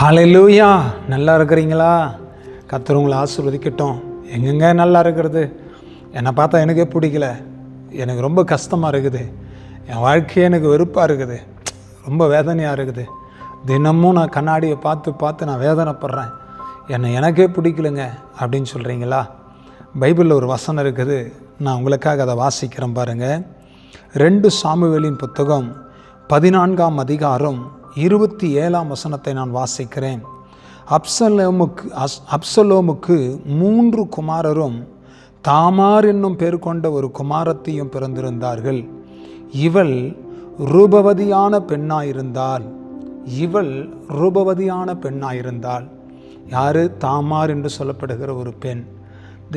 ஹல்லேலூயா. நல்லா இருக்கிறீங்களா? கர்த்தர் உங்களை ஆசீர்வதிக்கட்டும். எங்கெங்க நல்லா இருக்கிறது? என்னை பார்த்தா எனக்கே பிடிக்கல, எனக்கு ரொம்ப கஷ்டமாக இருக்குது, என் வாழ்க்கையே எனக்கு வெறுப்பாக இருக்குது, ரொம்ப வேதனையாக இருக்குது. தினமும் நான் கண்ணாடியை பார்த்து நான் வேதனைப்படுறேன், எனக்கே பிடிக்கலங்க அப்படின்னு சொல்கிறீங்களா? பைபிளில் ஒரு வசனம் இருக்குது, நான் உங்களுக்காக அதை வாசிக்கிறேன் பாருங்கள். 2 சாமுவேலின் புத்தகம் 14ஆம் அதிகாரம் 27ஆம் வசனத்தை நான் வாசிக்கிறேன். அப்சலோமுக்கு 3 குமாரரும் தாமார் என்னும் பேர் கொண்ட ஒரு குமாரத்தியும் பிறந்திருந்தார்கள். இவள் ரூபவதியான பெண்ணாயிருந்தாள். யாரு? தாமார் என்று சொல்லப்படுகிற ஒரு பெண்.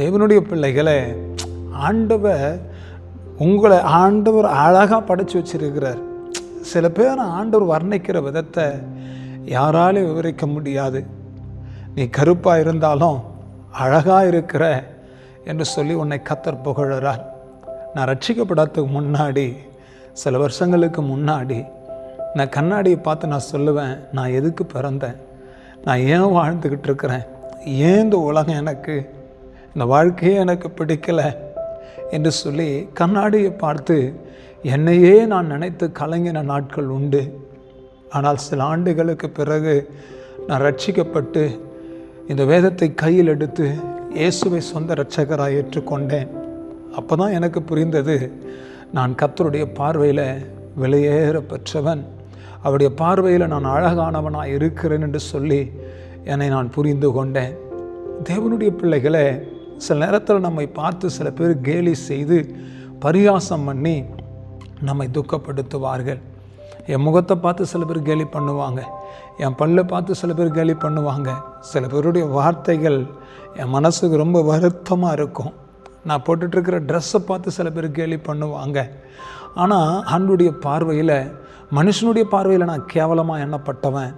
தேவனுடைய பிள்ளைகளை, ஆண்டவர் அழகாக படைச்சு வச்சிருக்கிறார். சில பேர் ஆண்டவர் வர்ணிக்கிற விதத்தை யாராலும் விவரிக்க முடியாது. நீ கருப்பாக இருந்தாலும் அழகாக இருக்கிற என்று சொல்லி உன்னை கர்த்தர் புகழறார். நான் ரட்சிக்கப்படாததுக்கு முன்னாடி, சில வருஷங்களுக்கு முன்னாடி, நான் கண்ணாடியை பார்த்து நான் சொல்லுவேன், நான் எதுக்கு பிறந்தேன், நான் ஏன் வாழ்ந்துக்கிட்டு இருக்கிறேன், ஏன் இந்த உலகம் எனக்கு, இந்த வாழ்க்கையே எனக்கு பிடிக்கலை என்று சொல்லி கண்ணாடியை பார்த்து என்னையே நான் நினைத்து கலங்கின நாட்கள் உண்டு. ஆனால் சில ஆண்டுகளுக்கு பிறகு நான் ரட்சிக்கப்பட்டு இந்த வேதத்தை கையில் எடுத்து இயேசுவை சொந்த இரட்சகராக ஏற்றுக்கொண்டேன். அப்போ தான் எனக்கு புரிந்தது, நான் கர்த்தருடைய பார்வையில் விலையேற பெற்றவன், அவருடைய பார்வையில் நான் அழகானவனாக இருக்கிறேன் என்று சொல்லி என்னை நான் புரிந்து கொண்டேன். தேவனுடைய பிள்ளைகளை, சில நேரத்தில் நம்மை பார்த்து சில பேர் கேலி செய்து பரிகாசம் பண்ணி நம்மை துக்கப்படுத்துவார்கள். என் முகத்தை பார்த்து சில பேர் கேலி பண்ணுவாங்க, என் பல்லை பார்த்து சில பேர் கேலி பண்ணுவாங்க. சில பேருடைய வார்த்தைகள் என் மனசுக்கு ரொம்ப வருத்தமாக இருக்கும். நான் போட்டுட்ருக்கிற ட்ரெஸ்ஸை பார்த்து சில பேர் கேலி பண்ணுவாங்க. ஆனால் ஆண்டவருடைய பார்வையில், மனுஷனுடைய பார்வையில் நான் கேவலமாக எண்ணப்பட்டவன்,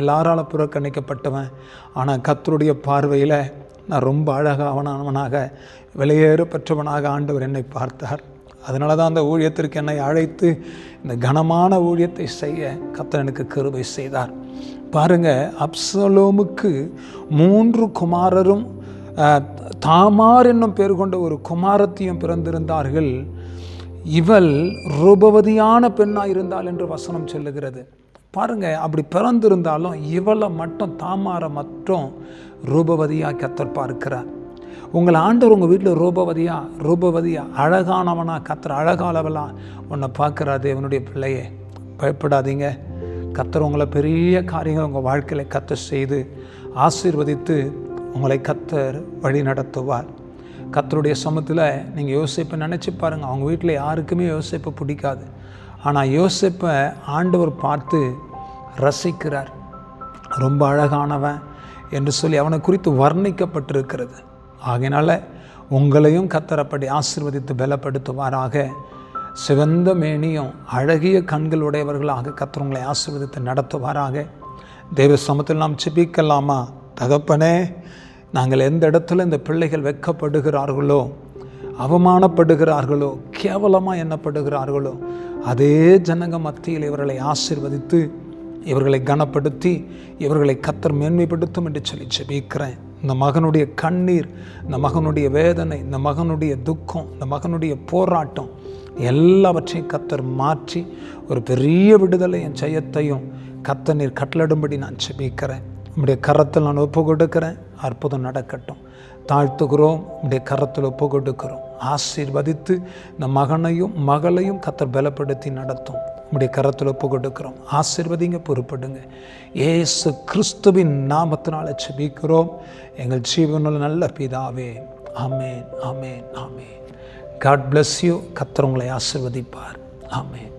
எல்லாரால் புறக்கணிக்கப்பட்டவன். ஆனால் கர்த்தருடைய பார்வையில் நான் ரொம்ப அழகானவனாக, விலையேற பெற்றவனாக ஆண்டவர் என்னை பார்த்தார். அதனால தான் அந்த ஊழியத்திற்கு என்னை அழைத்து இந்த கனமான ஊழியத்தை செய்ய கர்த்தர் எனக்கு கிருபை செய்தார். பாருங்கள், அப்சலோமுக்கு 3 குமாரரும் தாமார் என்னும் பேர் கொண்ட ஒரு குமாரத்தியும் பிறந்திருந்தார்கள். இவள் ரூபவதியான பெண்ணாக இருந்தாள் என்று வசனம் சொல்லுகிறது. பாருங்கள், அப்படி பிறந்திருந்தாலும் இவளை மட்டும், தாமாரை மட்டும் ரூபவதியாக கர்த்தர் பார்க்கிறார். உங்கள் ஆண்டவர் உங்கள் வீட்டில் ரூபவதியா அழகானவனா, கர்த்தர் அழகாளவளா உன்னை பார்க்குறாரு. தேவனுடைய பிள்ளையே, பயப்படாதீங்க. கர்த்தர் உங்களை பெரிய காரியங்கள் உங்கள் வாழ்க்கையில் கர்த்தர் செய்து ஆசீர்வதித்து உங்களை கர்த்தர் வழி நடத்துவார். கர்த்தருடைய சமூகத்தில் நீங்கள் யோசேப்பை நினச்சி பாருங்கள். அவங்க வீட்டில் யாருக்குமே யோசேப்பை பிடிக்காது, ஆனால் யோசேப்பை ஆண்டவர் பார்த்து ரசிக்கிறார். ரொம்ப அழகானவன் என்று சொல்லி அவனை குறித்து வர்ணிக்கப்பட்டிருக்கிறது. ஆகையினால உங்களையும் கர்த்தர் அப்படி ஆசீர்வதித்து பலப்படுத்துவாராக. சிவந்த மேனியும் அழகிய கண்களுடையவர்களாக கர்த்தர் உங்களை ஆசீர்வதித்து நடத்துவாராக. தேவ சமூகத்தில் நாம் ஜெபிக்கலாமா? தகப்பனே, நாங்கள் எந்த இடத்துல இந்த பிள்ளைகள் வெட்கப்படுகிறார்களோ, அவமானப்படுகிறார்களோ, கேவலமாக எண்ணப்படுகிறார்களோ, அதே ஜனங்க மத்தியில் இவர்களை ஆசீர்வதித்து, இவர்களை கனப்படுத்தி, இவர்களை கர்த்தர் மேன்மைப்படுத்தும் என்று சொல்லி ஜெபிக்கிறேன். இந்த மகனுடைய கண்ணீர், இந்த மகனுடைய வேதனை, இந்த மகனுடைய துக்கம், இந்த மகனுடைய போராட்டம் எல்லாவற்றையும் கர்த்தர் மாற்றி ஒரு பெரிய விடுதலை என் ஜெயத்தையும் கர்த்தர் நீர் கட்டளிடும்படி நான் ஜெபிக்கிறேன். உம்முடைய கரத்தில் நான் ஒப்பு கொடுக்கிறேன். அற்புதம் நடக்கட்டும். தாழ்த்துகிறோம், உம்முடைய கரத்தில் ஒப்பு கொடுக்கிறோம். ஆசீர்வதித்து இந்த மகனையும் மகளையும் கர்த்தர் பலப்படுத்தி நடத்தும். உம்முடைய கரத்தில் ஒப்பு கொடுக்கிறோம். ஆசீர்வதிங்க, பொறுப்படுங்க. இயேசு கிறிஸ்துவின் நாமத்தினால ஜெபிக்கிறோம் எங்கள் ஜீவனுள்ள நல்ல பிதாவே. ஆமென், ஆமென், ஆமென். God bless you. கர்த்தர் உங்களை ஆசீர்வதிப்பார். ஆமென்.